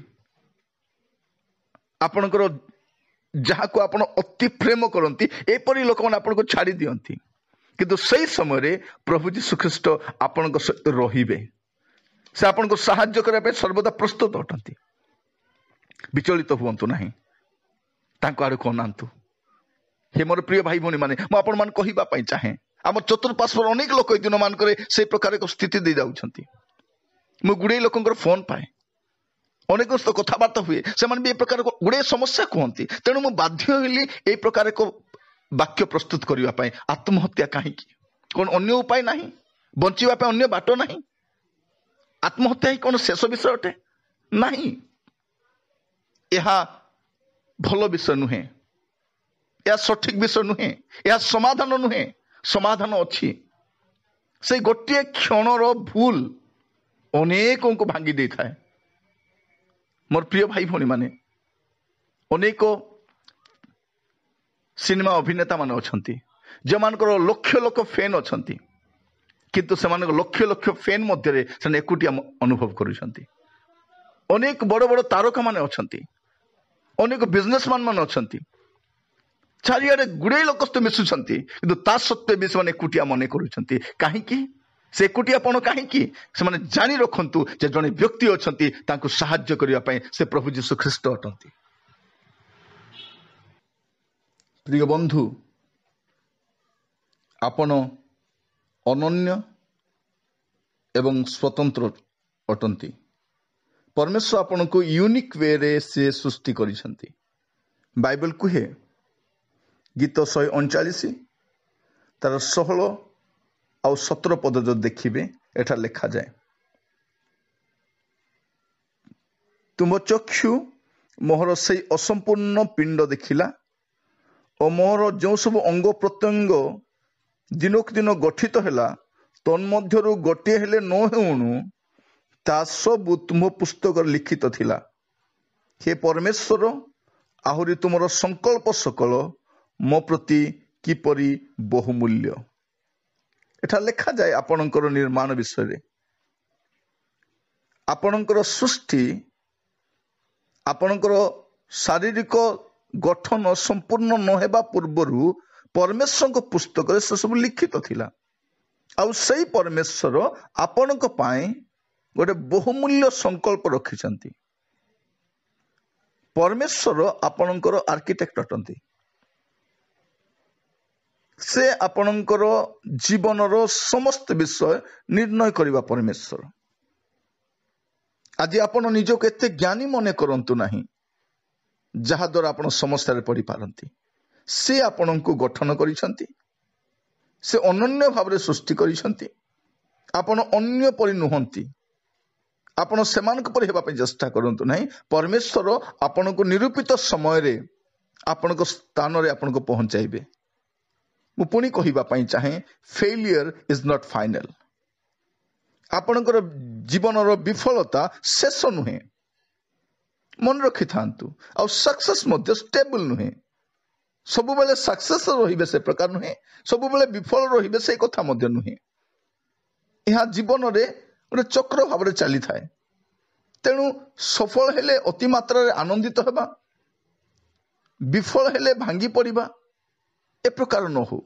Speaker 1: ଆପଣଙ୍କର ଯାହାକୁ ଆପଣ ଅତି ପ୍ରେମ କରନ୍ତି, ଏପରି ଲୋକମାନେ ଆପଣଙ୍କୁ ଛାଡ଼ି ଦିଅନ୍ତି। କିନ୍ତୁ ସେଇ ସମୟରେ ପ୍ରଭୁ ଯୀଶୁଖ୍ରୀଷ୍ଟ ଆପଣଙ୍କ ସହିତ ରହିବେ। ସେ ଆପଣଙ୍କୁ ସାହାଯ୍ୟ କରିବା ପାଇଁ ସର୍ବଦା ପ୍ରସ୍ତୁତ ଅଟନ୍ତି। ବିଚଳିତ ହୁଅନ୍ତୁ ନାହିଁ, ତାଙ୍କ ଆଡ଼କୁ ଅନାନ୍ତୁ। ହେ ମୋର ପ୍ରିୟ ଭାଇ ଭଉଣୀ ମାନେ, ମୁଁ ଆପଣମାନଙ୍କୁ କହିବା ପାଇଁ ଚାହେଁ, ଆମ ଚତୁଃପାର୍ଶ୍ୱରେ ଅନେକ ଲୋକ ଏଇ ଦିନ ମାନଙ୍କରେ ସେଇ ପ୍ରକାର ଏକ ସ୍ଥିତି ଦେଇ ଯାଉଛନ୍ତି। ମୁଁ ଗୁଡ଼ିଏ ଲୋକଙ୍କର ଫୋନ୍ ପାଏ, ଅନେକ ସହିତ କଥାବାର୍ତ୍ତା ହୁଏ, ସେମାନେ ବି ଏ ପ୍ରକାର ଗୁଡ଼ିଏ ସମସ୍ୟା କୁହନ୍ତି। ତେଣୁ ମୁଁ ବାଧ୍ୟ ହେଲି ଏଇ ପ୍ରକାର ଏକ ବାକ୍ୟ ପ୍ରସ୍ତୁତ କରିବା ପାଇଁ। ଆତ୍ମହତ୍ୟା କାହିଁକି? କ'ଣ ଅନ୍ୟ ଉପାୟ ନାହିଁ? ବଞ୍ଚିବା ପାଇଁ ଅନ୍ୟ ବାଟ ନାହିଁ? ଆତ୍ମହତ୍ୟା ହିଁ କ'ଣ ଶେଷ ବିଷୟ ଅଟେ? ନାହିଁ। ଏହା ଭଲ ବିଷୟ ନୁହେଁ, ଏହା ସଠିକ ବିଷୟ ନୁହେଁ, ଏହା ସମାଧାନ ନୁହେଁ। ସମାଧାନ ଅଛି। ସେଇ ଗୋଟିଏ କ୍ଷଣର ଭୁଲ ଅନେକଙ୍କୁ ଭାଙ୍ଗି ଦେଇଥାଏ। ମୋର ପ୍ରିୟ ଭାଇ ଭଉଣୀ ମାନେ, ଅନେକ ସିନେମା ଅଭିନେତା ମାନେ ଅଛନ୍ତି ଯେଉଁମାନଙ୍କର ଲକ୍ଷ ଲକ୍ଷ ଫ୍ୟାନ୍ ଅଛନ୍ତି, କିନ୍ତୁ ସେମାନଙ୍କ ଲକ୍ଷ ଲକ୍ଷ ଫ୍ୟାନ୍ ମଧ୍ୟରେ ସେମାନେ ଏକୁଟିଆ ଅନୁଭବ କରୁଛନ୍ତି। ଅନେକ ବଡ଼ ବଡ଼ ତାରକା ମାନେ ଅଛନ୍ତି, ଅନେକ ବିଜନେସମ୍ୟାନ ମାନେ ଅଛନ୍ତି, ଚାରିଆଡ଼େ ଗୁଡ଼ାଏ ଲୋକ ସହିତ ମିଶୁଛନ୍ତି, କିନ୍ତୁ ତା ସତ୍ତ୍ୱେ ବି ସେମାନେ ଏକୁଟିଆ ମନେ କରୁଛନ୍ତି। କାହିଁକି? ସେ ଏକୁଟିଆପଣ କାହିଁକି? ସେମାନେ ଜାଣି ରଖନ୍ତୁ ଯେ ଜଣେ ବ୍ୟକ୍ତି ଅଛନ୍ତି ତାଙ୍କୁ ସାହାଯ୍ୟ କରିବା ପାଇଁ, ସେ ପ୍ରଭୁ ଯୀଶୁଖ୍ରୀଷ୍ଟ ଅଟନ୍ତି। ପ୍ରିୟ ବନ୍ଧୁ, ଆପଣ ଅନନ୍ୟ ଏବଂ ସ୍ୱତନ୍ତ୍ର ଅଟନ୍ତି। ପରମେଶ୍ୱର ଆପଣଙ୍କୁ ୟୁନିକ୍ ୱେରେ ସେ ସୃଷ୍ଟି କରିଛନ୍ତି। ବାଇବଲ କୁହେ, ଗୀତ 139 ତାର 16 ଆଉ 17 ପଦ ଯଦି ଦେଖିବେ, ଏଠାରେ ଲେଖାଯାଏ, ତୁମ ଚକ୍ଷୁ ମୋହର ସେଇ ଅସମ୍ପୂର୍ଣ୍ଣ ପିଣ୍ଡ ଦେଖିଲା ଓ ମୋହର ଯେଉଁ ସବୁ ଅଙ୍ଗ ପ୍ରତ୍ୟଙ୍ଗ ଦିନକୁ ଦିନ ଗଠିତ ହେଲା, ତନ୍ମଧ୍ୟରୁ ଗୋଟିଏ ହେଲେ ନ ହେଉଣୁ ତା ସବୁ ତୁମ ପୁସ୍ତକରେ ଲିଖିତ ଥିଲା। ହେ ପରମେଶ୍ୱର, ଆହୁରି ତୁମର ସଂକଳ୍ପ ସକଳ ମୋ ପ୍ରତି କିପରି ବହୁମୂଲ୍ୟ। ଏଠାରେ ଲେଖାଯାଏ ଆପଣଙ୍କର ନିର୍ମାଣ ବିଷୟରେ। ଆପଣଙ୍କର ସୃଷ୍ଟି, ଆପଣଙ୍କର ଶାରୀରିକ ଗଠନ ସମ୍ପୂର୍ଣ୍ଣ ନ ହେବା ପୂର୍ବରୁ ପରମେଶ୍ୱରଙ୍କ ପୁସ୍ତକରେ ସେସବୁ ଲିଖିତ ଥିଲା। ଆଉ ସେଇ ପରମେଶ୍ୱର ଆପଣଙ୍କ ପାଇଁ ଗୋଟେ ବହୁମୂଲ୍ୟ ସଂକଳ୍ପ ରଖିଛନ୍ତି। ପରମେଶ୍ୱର ଆପଣଙ୍କର ଆର୍କିଟେକ୍ଟ ଅଟନ୍ତି। ସେ ଆପଣଙ୍କର ଜୀବନର ସମସ୍ତ ବିଷୟ ନିର୍ଣ୍ଣୟ କରିବା ପରମେଶ୍ୱର। ଆଜି ଆପଣ ନିଜକୁ ଏତେ ଜ୍ଞାନୀ ମନେ କରନ୍ତୁ ନାହିଁ ଯାହାଦ୍ୱାରା ଆପଣ ସମସ୍ୟାରେ ପଡ଼ିପାରନ୍ତି। ସେ ଆପଣଙ୍କୁ ଗଠନ କରିଛନ୍ତି, ସେ ଅନନ୍ୟ ଭାବରେ ସୃଷ୍ଟି କରିଛନ୍ତି। ଆପଣ ଅନ୍ୟ ପରି ନୁହନ୍ତି। ଆପଣ ସେମାନଙ୍କ ପରି ହେବା ପାଇଁ ଚେଷ୍ଟା କରନ୍ତୁ ନାହିଁ। ପରମେଶ୍ୱର ଆପଣଙ୍କୁ ନିରୂପିତ ସମୟରେ ଆପଣଙ୍କ ସ୍ଥାନରେ ଆପଣଙ୍କୁ ପହଞ୍ଚାଇବେ। ମୁଁ ପୁଣି କହିବା ପାଇଁ ଚାହେଁ, ଫେଲିୟର ଇଜ ନଟ୍ ଫାଇନାଲ। ଆପଣଙ୍କର ଜୀବନର ବିଫଳତା ଶେଷ ନୁହେଁ, ମନେ ରଖିଥାନ୍ତୁ। ଆଉ ସକ୍ସେସ୍ ମଧ୍ୟ ଷ୍ଟେବଲ ନୁହେଁ। ସବୁବେଳେ ସକ୍ସେସ୍ ରହିବେ ସେ ପ୍ରକାର ନୁହେଁ, ସବୁବେଳେ ବିଫଳ ରହିବେ ସେଇ କଥା ମଧ୍ୟ ନୁହେଁ। ଏହା ଜୀବନରେ ଗୋଟେ ଚକ୍ର ଭାବରେ ଚାଲିଥାଏ। ତେଣୁ ସଫଳ ହେଲେ ଅତି ମାତ୍ରାରେ ଆନନ୍ଦିତ ହେବା, ବିଫଳ ହେଲେ ଭାଙ୍ଗି ପଡ଼ିବା, ଏ ପ୍ରକାର ନ ହଉ।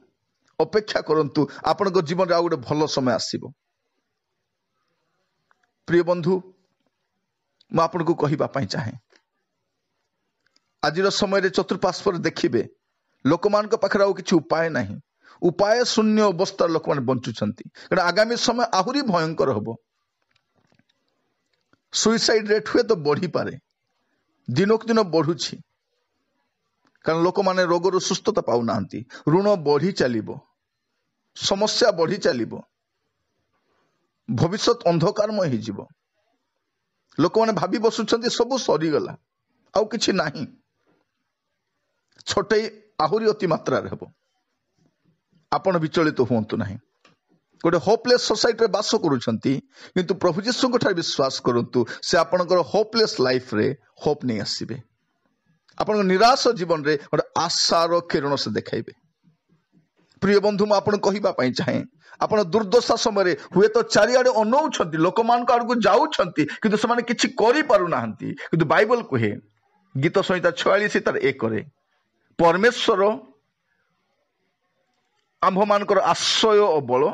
Speaker 1: ଅପେକ୍ଷା କରନ୍ତୁ, ଆପଣଙ୍କ ଜୀବନରେ ଆଉ ଗୋଟେ ଭଲ ସମୟ ଆସିବ। ପ୍ରିୟ ବନ୍ଧୁ, ମୁଁ ଆପଣଙ୍କୁ କହିବା ପାଇଁ ଚାହେଁ, ଆଜିର ସମୟରେ ଚତୁଃପାର୍ଶ୍ୱରେ ଦେଖିବେ ଲୋକମାନଙ୍କ ପାଖରେ ଆଉ କିଛି ଉପାୟ ନାହିଁ। ଉପାୟ ଶୂନ୍ୟ ଅବସ୍ଥାରେ ଲୋକମାନେ ବଞ୍ଚୁଛନ୍ତି। କାରଣ ଆଗାମୀ ସମୟ ଆହୁରି ଭୟଙ୍କର ହେବ। ସୁଇସାଇଡ୍ ରେଟ୍ ହୁଏ ତ ବଢ଼ିପାରେ, ଦିନକୁ ଦିନ ବଢ଼ୁଛି। କାରଣ ଲୋକମାନେ ରୋଗରୁ ସୁସ୍ଥତା ପାଉନାହାନ୍ତି, ଋଣ ବଢ଼ି ଚାଲିବ, ସମସ୍ୟା ବଢ଼ି ଚାଲିବ, ଭବିଷ୍ୟତ ଅନ୍ଧକାରମୟ ହେଇଯିବ। ଲୋକମାନେ ଭାବି ବସୁଛନ୍ତି ସବୁ ସରିଗଲା, ଆଉ କିଛି ନାହିଁ। ଛୋଟେଇ ଆହୁରି ଅତି ମାତ୍ରାରେ ହେବ। ଆପଣ ବିଚଳିତ ହୁଅନ୍ତୁ ନାହିଁ। ଗୋଟେ ହୋପଲେସ୍ ସୋସାଇଟିରେ ବାସ କରୁଛନ୍ତି, କିନ୍ତୁ ପ୍ରଭୁ ଯୀଶୁଙ୍କ ଠାରେ ବିଶ୍ୱାସ କରନ୍ତୁ, ସେ ଆପଣଙ୍କର ହୋପଲେସ୍ ଲାଇଫରେ ହୋପ ନେଇ ଆସିବେ। ଆପଣଙ୍କ ନିରାଶ ଜୀବନରେ ଗୋଟେ ଆଶାର କିରଣ ସେ ଦେଖାଇବେ। प्रिय बंधु मु आपन कहिबा पई चाहे आपण दुर्दशा समय हुए तो चारिआडे अनौछंती लोक मान आड़क जाउछंती किंतु से किछि करि पारु नाहंती किंतु बाइबल कहे गीत संहिता 46 तार 1 रे परमेश्वर आम्भ मानकर आश्रय और बल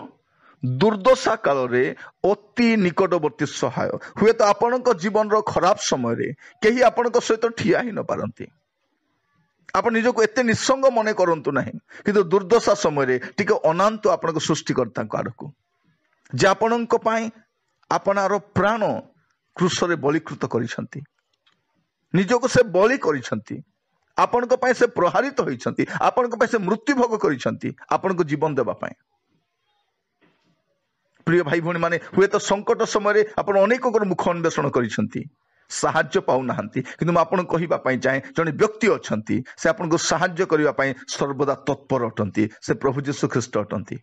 Speaker 1: दुर्दशा काल रे अति निकटवर्ती सहाय हुए तो आपण जीवन रो खराब समय कहीं आपण सहित ठिया ही न पारंती आप निजक एत निसंग मन करंतु नहीं किंतु दुर्दशा समय टिके अनांतु आपण सृष्टिकर्ता आड़क जे आपण आपणार प्राण क्रूसरे बलिकृत करिसंती निजक से बलि करिसंती आपण से प्रहारित होइसंती आपण से मृत्यु भोग करिसंती आपण जीवन देबा पाए। प्रिय भाई भौणी माने हुए तो संकट समय आप अनेक मुख अन्वेषण करिसंती साहाय्य पाउ नाहंती किंतु मैं आपन कहिबा पई चाहे जने व्यक्ति अछंती से आपन को साहाय्य करिबा पई सर्वदा तत्पर अटंती से प्रभु यीशु ख्रीष्ट अटंती।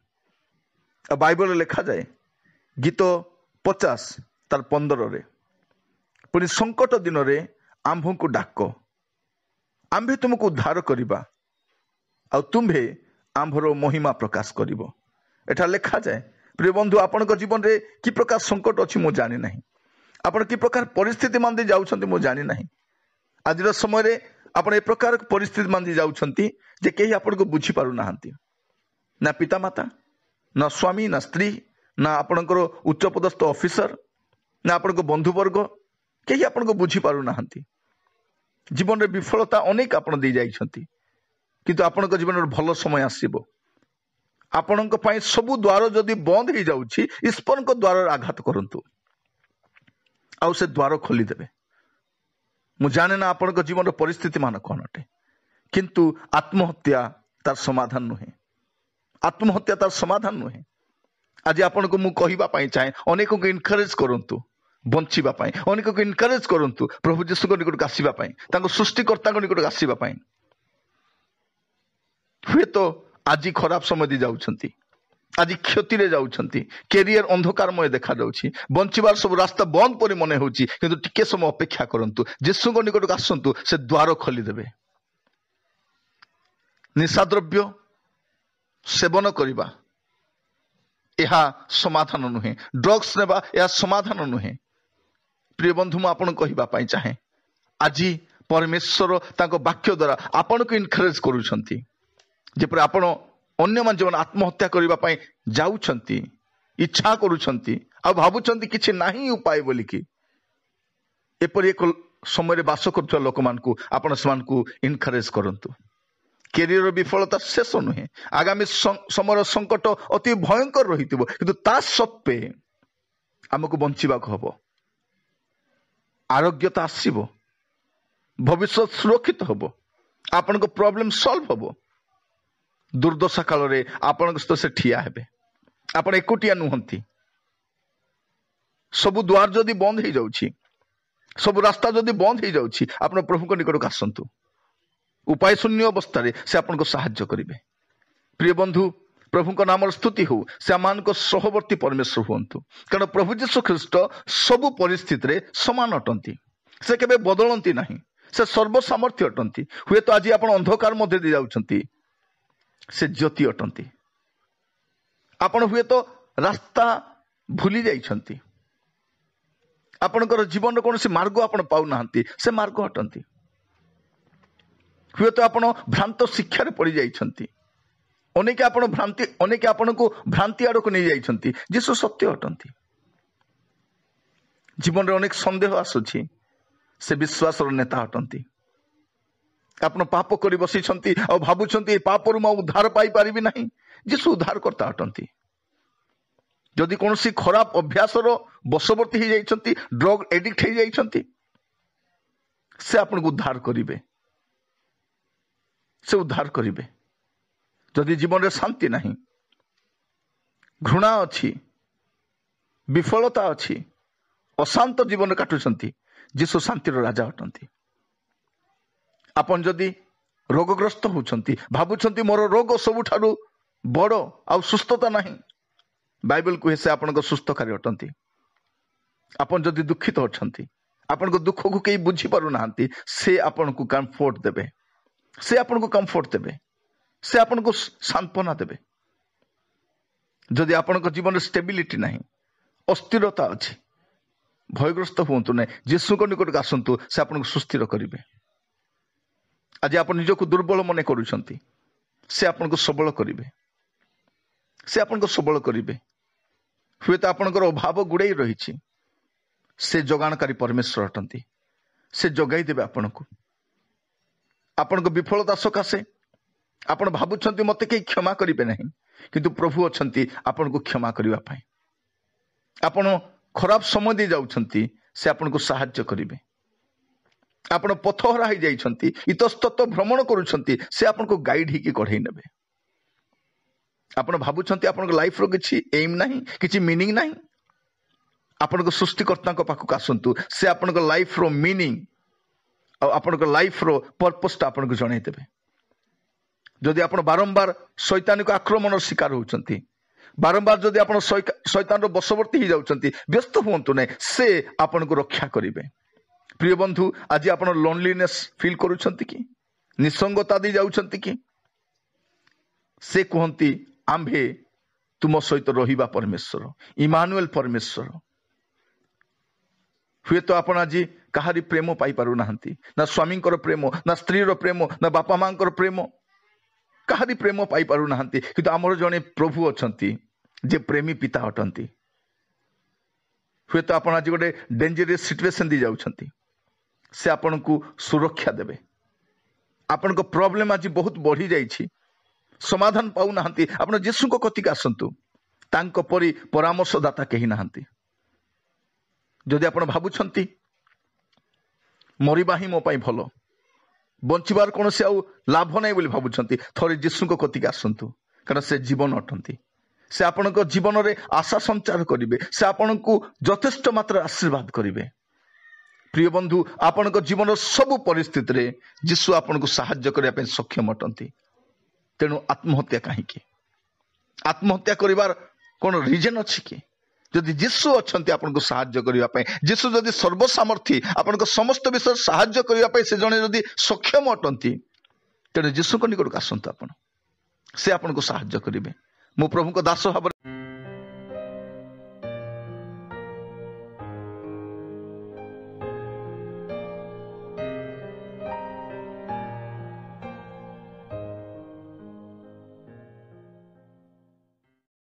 Speaker 1: बाइबल लिखा जाए गीत 50 तार 15 रे पुनी संकट दिन रे आंभ को डाक आंभे तुमको उद्धार करिबा आ तुम्भे आंभर महिमा प्रकाश करिबो। एठा लिखा जाए प्रिय बंधु आपण जीवन रे कि प्रकार संकट अछि मो जानि नाही आपण कि प्रकार परिस्थिति मांदी जाउछंती मो जानि नाही आज समय रे आपण ए प्रकार परिस्थिति मांदी जाउछंती जे केही आपण को बुझी पारु नाहंती ना पिता माता ना स्वामी ना स्त्री ना आपणकर उच्च पदस्थ ऑफिसर ना आपण बंधु वर्ग केही आपण बुझी पारु नाहंती जीवन रे विफलता अनेक आपण दे जाइछंती किंतु आपण जीवन रे भलो समय आसीबो आपण सबु द्वार जदि बंद हो जाउछि ईश्वर को द्वार आघात करंतु आउ से द्वार खोली देबे। मु जाने ना आपण जीवन परिस्थिति मान कौन अटे किंतु आत्महत्या तार समाधान नुहे आत्महत्या तार समाधान नुहे। आज आपण को मु कहिबा पई चाहे अनेक को इनकरेज करंतु बंचिबा पई अनेक को इनकरेज करंतु प्रभु यीशु को निकट आसीबा पई तांको सृष्टिकर्ता को निकट आसीबा पई। हुए तो आज खराब समय दी जाउछंती आज क्षति रे जाउछंती कैरियर अंधकारमय देखा जाउछि बंचिबार सब रास्ता बंद परि मने होउछि किंतु टिके समय अपेक्षा करंतु यीशु को निकट आसंतु से द्वार खोली देबे। निशाद्रव्य सेवन करिबा एहा समाधान नुहे ड्रग्स नेबा एहा समाधान नुहे। प्रिय बंधु मु आपण कहिबा पई चाहे आज परमेश्वर तांको वाक्य द्वारा आपण को इनकरेज करूछंती जेपरि आपण अन्य मान जीवन आत्महत्या करबा पई जाउछंती इच्छा करूछंती आ भाबुछंती किछि नाही उपाय बोली कि एपरि एक समय रे बास करथुवा लोक मान को आपण समान को इनकरेज करंतु। कैरियर विफलता शेष नुहे आगामी समय संकट अति भयंकर रहितिबो किंतु ता सत्वे हमको बंचिबा को हबो आरोग्यता आसीबो भविष्य सुरक्षित हबो आपण को प्रॉब्लम सॉल्व हबो दुर्दशा काल रे आपण सहित से ठिया हेबे आपण एकुटिया नुहंती सब द्वार जदि बंद हो जाउछि सब रास्ता जदि बंद हो जाउछि आपण प्रभु को निकट आसंतु उपाय शून्य अवस्था रे से आपण को सहाय्य करिवे। प्रिय बंधु प्रभु को नाम स्तुति हो से मान को सहवर्ती परमेश्वर हुंतु कारण प्रभु यीशु ख्रीष्ट सब परिस्थिति रे समान अटंती से केबे बदलंती नाही से सर्वसामर्थ्य अटंती। हुए तो आज आपण अंधकार मध्ये दे जाउछंती से ज्योति अटंती आपण हुए तो रास्ता भूली जाइछंती आपणकर जीवन कौन से मार्ग आपण पाउ नाहंती से मार्ग अटंती। हुए तो आपण भ्रांत शिक्षा रे पड़ी जाइछंती अनेक आपण भ्रांति अनेक आपण को भ्रांति आड़ को नहीं जाइछंती यीशु सत्य अटंती। जीवन रे अनेक संदेह आसुछि से विश्वास रो नेता अटंती आपण पाप करी बसिछंती और भाबुछंती पाप रु उद्धार पाई पारिबी नाही यीशु उद्धार करता अटंती। जदि कौन सी खराब अभ्यास रो बशवर्ती हो जाइछंती ड्रग एडिक्ट हो जाइछंती से आपण को उद्धार करिवे से उद्धार करिवे। जदि जीवन रे शांति नाही घृणा अछि विफलता अछि अशांत जीवन काटुछंती यीशु शांतिर राजा अटंती। आपण जदि रोगग्रस्त होउछंती भाबुछंती मोर रोग सबुठारु बड़ आ सुस्थता नाही बाइबल को से आपण को सुस्थकारी अटंती। आपण जदि दुखित अछंती आपण को दुख को केही बुझी पारु नाहंती से आपण को कंफर्ट देबे से आपण को कंफर्ट देबे से आपण को सांत्वना देबे जदि आपणक जीवन स्टेबिलिटी नहीं, अस्थिरता अच्छी, भयग्रस्त हुंतु नहीं, यीशु को निकट आसतु, से आपको सुस्थिर करेंगे। आज आप निजक दुर्बल मन करुँच, से आपको सबल करेंगे, से आपको सबल करेंगे। हुए तो आपणकर अभाव गुड़ाई रही, से जगाणकारी परमेश्वर अटंती, से जगाई देवे आपको। आपणक विफलता सकाशे आपण भावुंट मत कहीं क्षमा करेंगे नहीं, किंतु प्रभु अच्छी आपन को क्षमा करने। आपण खराब समय दे जाउछंती, से आपन को साहाय्य करेंगे। आपण पथहरा हो जाइछंती, इतस्तत भ्रमण करुछंती, से आपन को गाइड ही कढ़ई नेबे। आपण भावुंट आपन लाइफ रो किछि एम नहीं, किछि मीनिंग नहीं, आपन को सृष्टिकर्ता पाखक आसतु, से आपन को लाइफ रो मीनिंग और आपन को लाइफ रो पर्पस आपन को जणाई देबे। जदि आप बारंबार शैतानिक आक्रमण शिकार होती, बारंबार जदि आप शैतान बशवर्ती हो जाती, व्यस्त हुंतु नहीं, से आपन को रक्षा करेंगे। प्रिय बंधु, आज आप लोनलीनेस फील करुछंती कि निसंगता दी जाउछंती कि, से कहती आम्भे तुम सहित रहिबा परमेश्वर, इमानुएल परमेश्वर। हुए तो आप आज कहारी प्रेम पाई पारु नाहंती, ना स्वामी प्रेम, ना स्त्री प्रेम, ना बापा माँ प्रेम, कहारी प्रेम पाई पारु नाहंती, किंतु आमर जने प्रभु अछंती जे प्रेमी पिता अटंती। हुए तो आप आज गोटे डेंजरियस सिचुएशन दी जाउछंती, से आपन को सुरक्षा देवे। आपन को प्रॉब्लम आज बहुत बढ़ी जाइछि, समाधान पाउ नाहंती, आपन यीशु को कतिक आसंतु, तांको परि परामर्शदाता कहीं नाहंती। जदि आपन भाबुछंती मरिबा ही मो पाई भलो, बंचबार कौन से लाभ नहीं बोली भावुंट, थोड़े यीशु को कतिक आसतु, कारण से जीवन अटंती, से आपण जीवन में आशा संचार करेंगे, से आपण को यथेष्ट मात्रा आशीर्वाद करेंगे। प्रिय बंधु, आपण जीवन सबु परिस्थिति रे यीशु आपण को साहाय्य करने सक्षम अटंती। तेणु आत्महत्या कहीं, आत्महत्या करिवार कौन रीजन अच्छी कि? जदि यीशु अच्छी आपन को साहाय्य करने, यीशु जदि सर्वसामर्थी आपन को समस्त विषय साहाय्य करने से जने जदि सक्षम अटंती, तेणु यीशु को निकट आसतु, आपन से आपन को साहाय्य करेंगे। मु प्रभु को दास भाव